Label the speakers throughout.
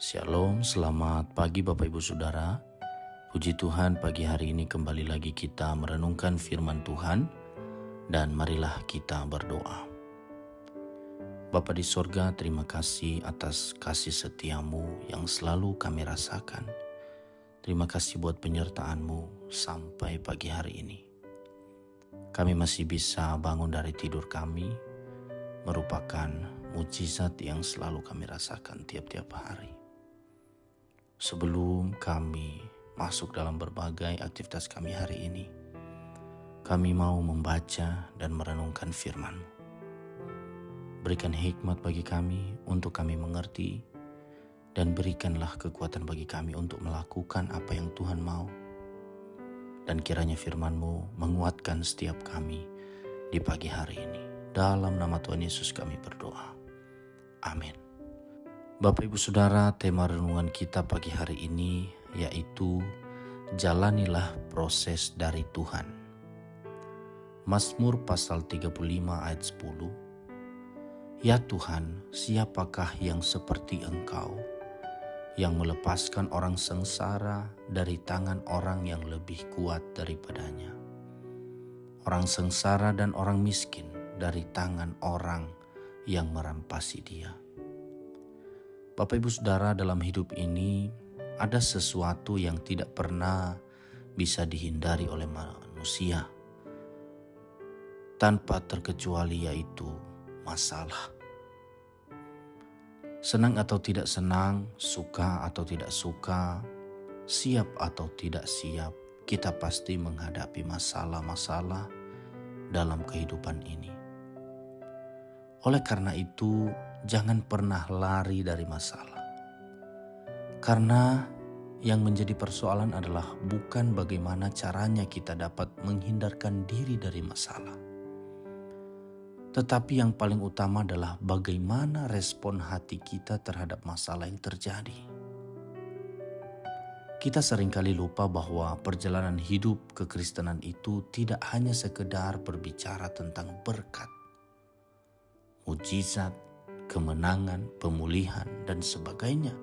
Speaker 1: Shalom, selamat pagi Bapak Ibu Saudara. Puji Tuhan, pagi hari ini kembali lagi kita merenungkan firman Tuhan dan marilah kita berdoa. Bapa di sorga, terima kasih atas kasih setiamu yang selalu kami rasakan. Terima kasih buat penyertaan-Mu sampai pagi hari ini. Kami masih bisa bangun dari tidur kami, merupakan mujizat yang selalu kami rasakan tiap-tiap hari. Sebelum kami masuk dalam berbagai aktivitas kami hari ini, kami mau membaca dan merenungkan firman-Mu. Berikan hikmat bagi kami untuk kami mengerti, dan berikanlah kekuatan bagi kami untuk melakukan apa yang Tuhan mau. Dan kiranya firman-Mu menguatkan setiap kami di pagi hari ini. Dalam nama Tuhan Yesus kami berdoa. Amin. Bapak Ibu Saudara, tema renungan kita pagi hari ini yaitu jalanilah proses dari Tuhan. Mazmur pasal 35 ayat 10. Ya Tuhan, siapakah yang seperti Engkau, yang melepaskan orang sengsara dari tangan orang yang lebih kuat daripadanya, orang sengsara dan orang miskin dari tangan orang yang merampasi dia. Bapak Ibu Saudara, dalam hidup ini ada sesuatu yang tidak pernah bisa dihindari oleh manusia tanpa terkecuali, yaitu masalah. Senang atau tidak senang, suka atau tidak suka, siap atau tidak siap, kita pasti menghadapi masalah-masalah dalam kehidupan ini. Oleh karena itu, jangan pernah lari dari masalah. Karena yang menjadi persoalan adalah bukan bagaimana caranya kita dapat menghindarkan diri dari masalah, tetapi yang paling utama adalah bagaimana respon hati kita terhadap masalah yang terjadi. Kita seringkali lupa bahwa perjalanan hidup kekristenan itu tidak hanya sekedar berbicara tentang berkat, mujizat, kemenangan, pemulihan, dan sebagainya,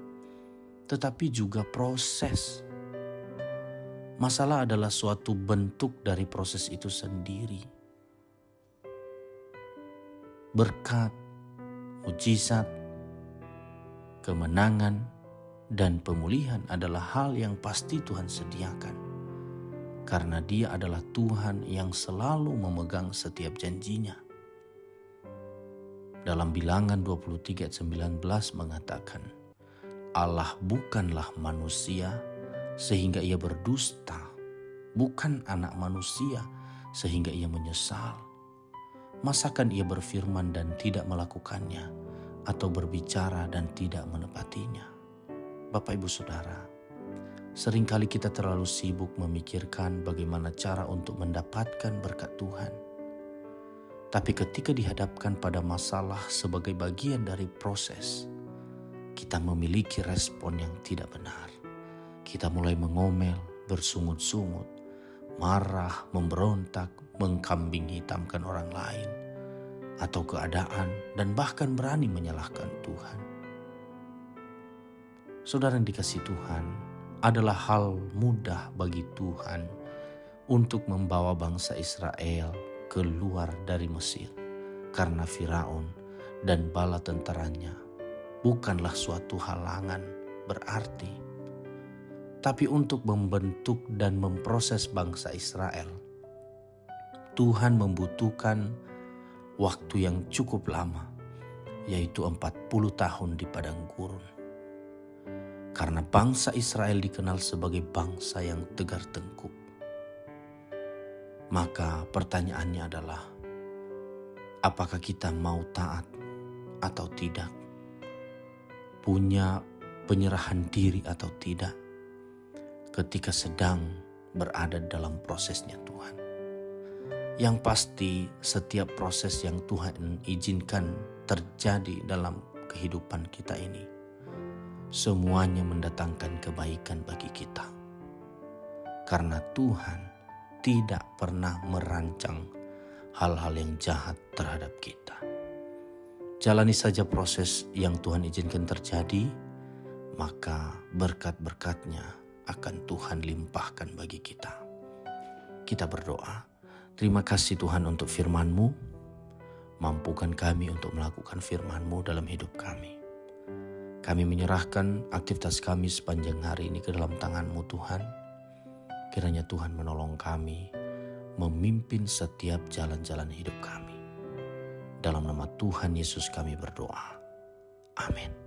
Speaker 1: tetapi juga proses. Masalah adalah suatu bentuk dari proses itu sendiri. Berkat, mujizat, kemenangan, dan pemulihan adalah hal yang pasti Tuhan sediakan, karena Dia adalah Tuhan yang selalu memegang setiap janjinya. Dalam Bilangan 23 ayat 19 mengatakan, Allah bukanlah manusia sehingga ia berdusta, bukan anak manusia sehingga ia menyesal. Masakan ia berfirman dan tidak melakukannya, atau berbicara dan tidak menepatinya? Bapak Ibu Saudara, seringkali kita terlalu sibuk memikirkan bagaimana cara untuk mendapatkan berkat Tuhan. Tapi ketika dihadapkan pada masalah sebagai bagian dari proses, kita memiliki respon yang tidak benar. Kita mulai mengomel, bersungut-sungut, marah, memberontak, mengkambing hitamkan orang lain atau keadaan, dan bahkan berani menyalahkan Tuhan. Saudara yang dikasihi Tuhan, adalah hal mudah bagi Tuhan untuk membawa bangsa Israel keluar dari Mesir, karena Firaun dan bala tentaranya bukanlah suatu halangan berarti. Tapi untuk membentuk dan memproses bangsa Israel, Tuhan membutuhkan waktu yang cukup lama, yaitu 40 tahun di padang gurun. Karena bangsa Israel dikenal sebagai bangsa yang tegar tengkuk. Maka pertanyaannya adalah, apakah kita mau taat atau tidak? Punya penyerahan diri atau tidak ketika sedang berada dalam prosesnya Tuhan? Yang pasti, setiap proses yang Tuhan izinkan terjadi dalam kehidupan kita ini, semuanya mendatangkan kebaikan bagi kita. Karena Tuhan tidak pernah merancang hal-hal yang jahat terhadap kita. Jalani saja proses yang Tuhan izinkan terjadi, maka berkat-berkat-Nya akan Tuhan limpahkan bagi kita. Kita berdoa. Terima kasih Tuhan untuk firman-Mu. Mampukan kami untuk melakukan firman-Mu dalam hidup kami. Kami menyerahkan aktivitas kami sepanjang hari ini ke dalam tangan-Mu Tuhan. Kiranya Tuhan menolong kami memimpin setiap jalan-jalan hidup kami. Dalam nama Tuhan Yesus kami berdoa. Amin.